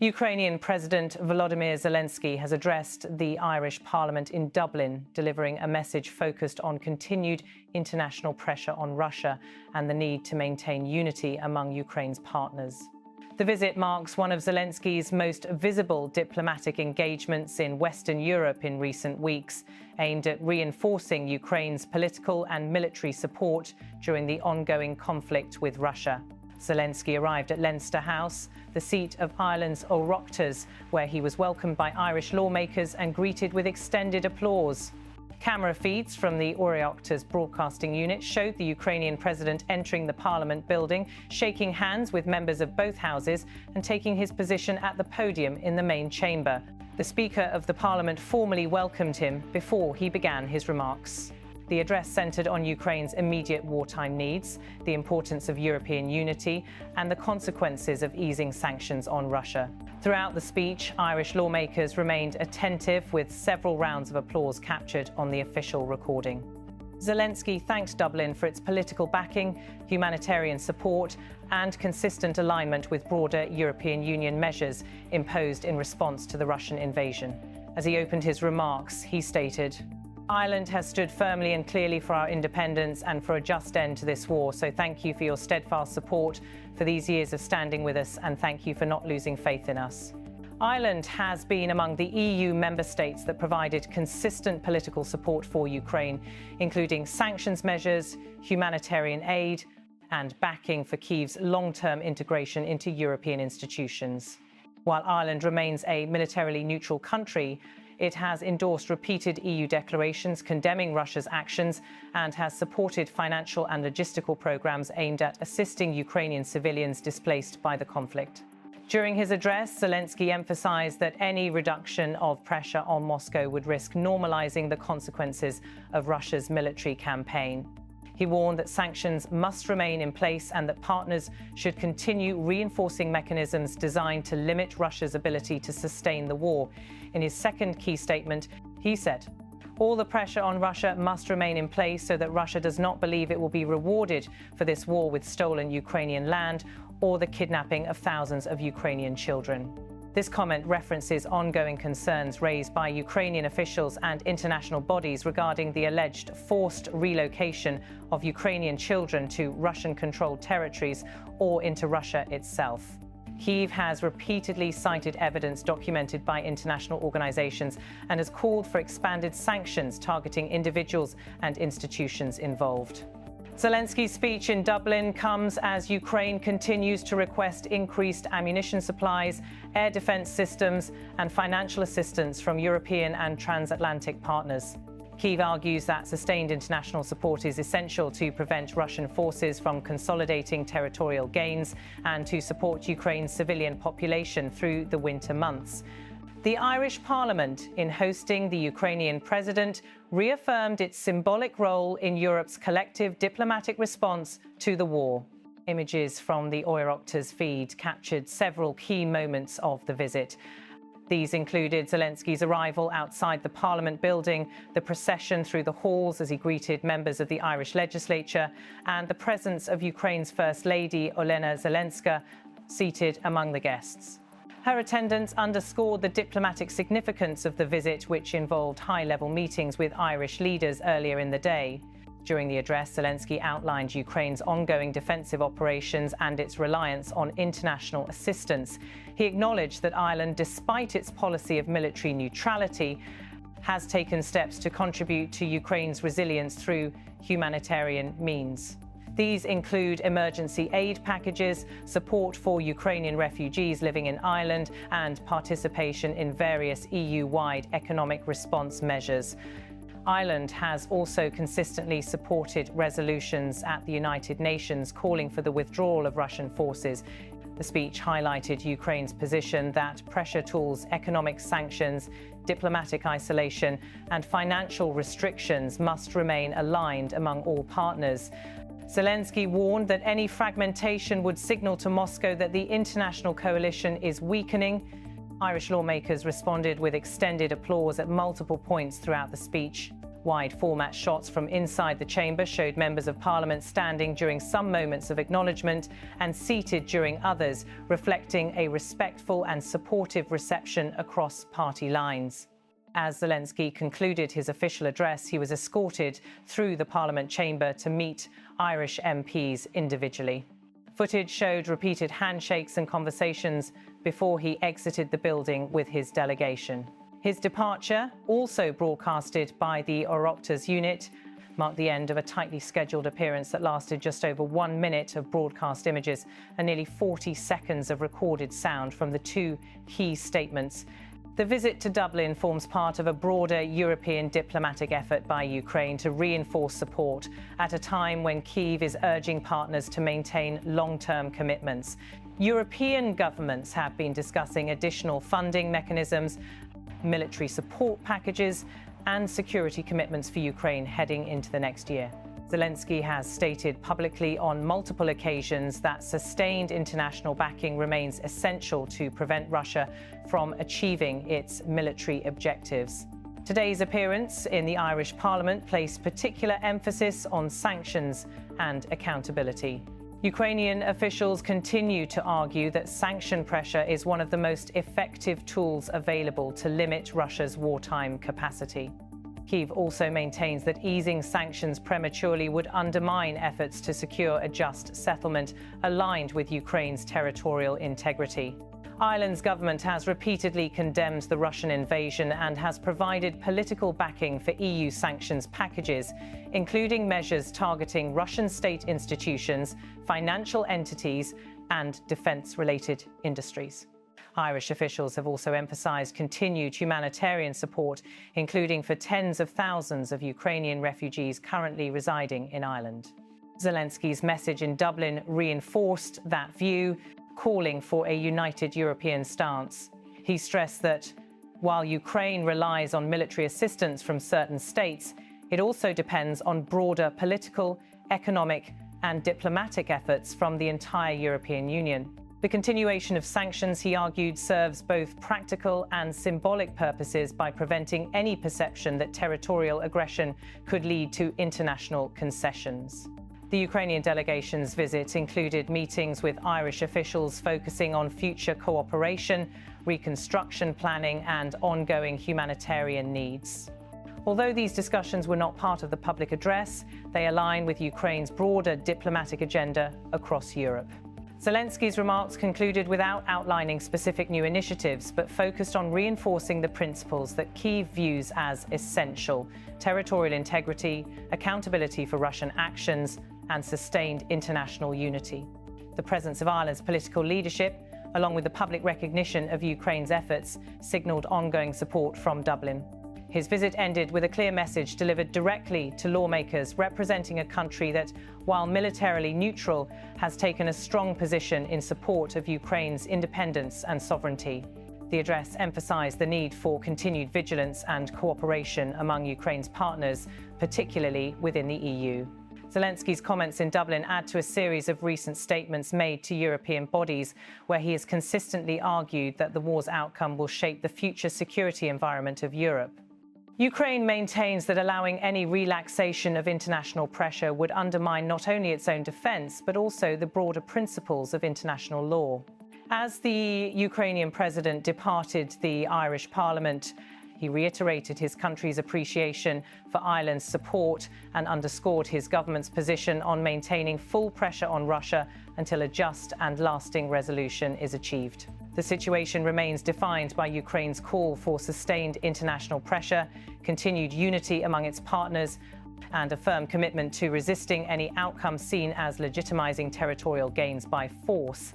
Ukrainian President Volodymyr Zelensky has addressed the Irish Parliament in Dublin, delivering a message focused on continued international pressure on Russia and the need to maintain unity among Ukraine's partners. The visit marks one of Zelensky's most visible diplomatic engagements in Western Europe in recent weeks, aimed at reinforcing Ukraine's political and military support during the ongoing conflict with Russia. Zelensky arrived at Leinster House, the seat of Ireland's Oireachtas, where he was welcomed by Irish lawmakers and greeted with extended applause. Camera feeds from the Oireachtas broadcasting unit showed the Ukrainian president entering the parliament building, shaking hands with members of both houses and taking his position at the podium in the main chamber. The Speaker of the Parliament formally welcomed him before he began his remarks. The address centred on Ukraine's immediate wartime needs, the importance of European unity, and the consequences of easing sanctions on Russia. Throughout the speech, Irish lawmakers remained attentive, with several rounds of applause captured on the official recording. Zelensky thanked Dublin for its political backing, humanitarian support, and consistent alignment with broader European Union measures imposed in response to the Russian invasion. As he opened his remarks, he stated, "Ireland has stood firmly and clearly for our independence and for a just end to this war, so thank you for your steadfast support for these years of standing with us, and thank you for not losing faith in us." Ireland has been among the EU member states that provided consistent political support for Ukraine, including sanctions measures, humanitarian aid, and backing for Kyiv's long-term integration into European institutions. While Ireland remains a militarily neutral country, it has endorsed repeated EU declarations condemning Russia's actions and has supported financial and logistical programs aimed at assisting Ukrainian civilians displaced by the conflict. During his address, Zelensky emphasized that any reduction of pressure on Moscow would risk normalizing the consequences of Russia's military campaign. He warned that sanctions must remain in place and that partners should continue reinforcing mechanisms designed to limit Russia's ability to sustain the war. In his second key statement, he said, "All the pressure on Russia must remain in place so that Russia does not believe it will be rewarded for this war with stolen Ukrainian land or the kidnapping of thousands of Ukrainian children." This comment references ongoing concerns raised by Ukrainian officials and international bodies regarding the alleged forced relocation of Ukrainian children to Russian-controlled territories or into Russia itself. Kyiv has repeatedly cited evidence documented by international organizations and has called for expanded sanctions targeting individuals and institutions involved. Zelensky's speech in Dublin comes as Ukraine continues to request increased ammunition supplies, air defense systems, and financial assistance from European and transatlantic partners. Kyiv argues that sustained international support is essential to prevent Russian forces from consolidating territorial gains and to support Ukraine's civilian population through the winter months. The Irish Parliament, in hosting the Ukrainian president, reaffirmed its symbolic role in Europe's collective diplomatic response to the war. Images from the Oireachtas feed captured several key moments of the visit. These included Zelensky's arrival outside the Parliament building, the procession through the halls as he greeted members of the Irish legislature, and the presence of Ukraine's First Lady, Olena Zelenska, seated among the guests. Her attendance underscored the diplomatic significance of the visit, which involved high-level meetings with Irish leaders earlier in the day. During the address, Zelensky outlined Ukraine's ongoing defensive operations and its reliance on international assistance. He acknowledged that Ireland, despite its policy of military neutrality, has taken steps to contribute to Ukraine's resilience through humanitarian means. These include emergency aid packages, support for Ukrainian refugees living in Ireland, and participation in various EU-wide economic response measures. Ireland has also consistently supported resolutions at the United Nations calling for the withdrawal of Russian forces. The speech highlighted Ukraine's position that pressure tools, economic sanctions, diplomatic isolation, and financial restrictions must remain aligned among all partners. Zelensky warned that any fragmentation would signal to Moscow that the international coalition is weakening. Irish lawmakers responded with extended applause at multiple points throughout the speech. Wide-format shots from inside the chamber showed members of parliament standing during some moments of acknowledgement and seated during others, reflecting a respectful and supportive reception across party lines. As Zelensky concluded his official address, he was escorted through the parliament chamber to meet Irish MPs individually. Footage showed repeated handshakes and conversations before he exited the building with his delegation. His departure, also broadcasted by the Oireachtas unit, marked the end of a tightly scheduled appearance that lasted just over 1 minute of broadcast images and nearly 40 seconds of recorded sound from the two key statements. The visit to Dublin forms part of a broader European diplomatic effort by Ukraine to reinforce support at a time when Kyiv is urging partners to maintain long-term commitments. European governments have been discussing additional funding mechanisms, military support packages, and security commitments for Ukraine heading into the next year. Zelensky has stated publicly on multiple occasions that sustained international backing remains essential to prevent Russia from achieving its military objectives. Today's appearance in the Irish Parliament placed particular emphasis on sanctions and accountability. Ukrainian officials continue to argue that sanction pressure is one of the most effective tools available to limit Russia's wartime capacity. Kyiv also maintains that easing sanctions prematurely would undermine efforts to secure a just settlement aligned with Ukraine's territorial integrity. Ireland's government has repeatedly condemned the Russian invasion and has provided political backing for EU sanctions packages, including measures targeting Russian state institutions, financial entities, and defence-related industries. Irish officials have also emphasised continued humanitarian support, including for tens of thousands of Ukrainian refugees currently residing in Ireland. Zelensky's message in Dublin reinforced that view, calling for a united European stance. He stressed that while Ukraine relies on military assistance from certain states, it also depends on broader political, economic, and diplomatic efforts from the entire European Union. The continuation of sanctions, he argued, serves both practical and symbolic purposes by preventing any perception that territorial aggression could lead to international concessions. The Ukrainian delegation's visit included meetings with Irish officials focusing on future cooperation, reconstruction planning, and ongoing humanitarian needs. Although these discussions were not part of the public address, they align with Ukraine's broader diplomatic agenda across Europe. Zelensky's remarks concluded without outlining specific new initiatives, but focused on reinforcing the principles that Kyiv views as essential: territorial integrity, accountability for Russian actions, and sustained international unity. The presence of Ireland's political leadership, along with the public recognition of Ukraine's efforts, signalled ongoing support from Dublin. His visit ended with a clear message delivered directly to lawmakers representing a country that, while militarily neutral, has taken a strong position in support of Ukraine's independence and sovereignty. The address emphasised the need for continued vigilance and cooperation among Ukraine's partners, particularly within the EU. Zelensky's comments in Dublin add to a series of recent statements made to European bodies, where he has consistently argued that the war's outcome will shape the future security environment of Europe. Ukraine maintains that allowing any relaxation of international pressure would undermine not only its own defence, but also the broader principles of international law. As the Ukrainian president departed the Irish Parliament, he reiterated his country's appreciation for Ireland's support and underscored his government's position on maintaining full pressure on Russia until a just and lasting resolution is achieved. The situation remains defined by Ukraine's call for sustained international pressure, continued unity among its partners, and a firm commitment to resisting any outcome seen as legitimizing territorial gains by force.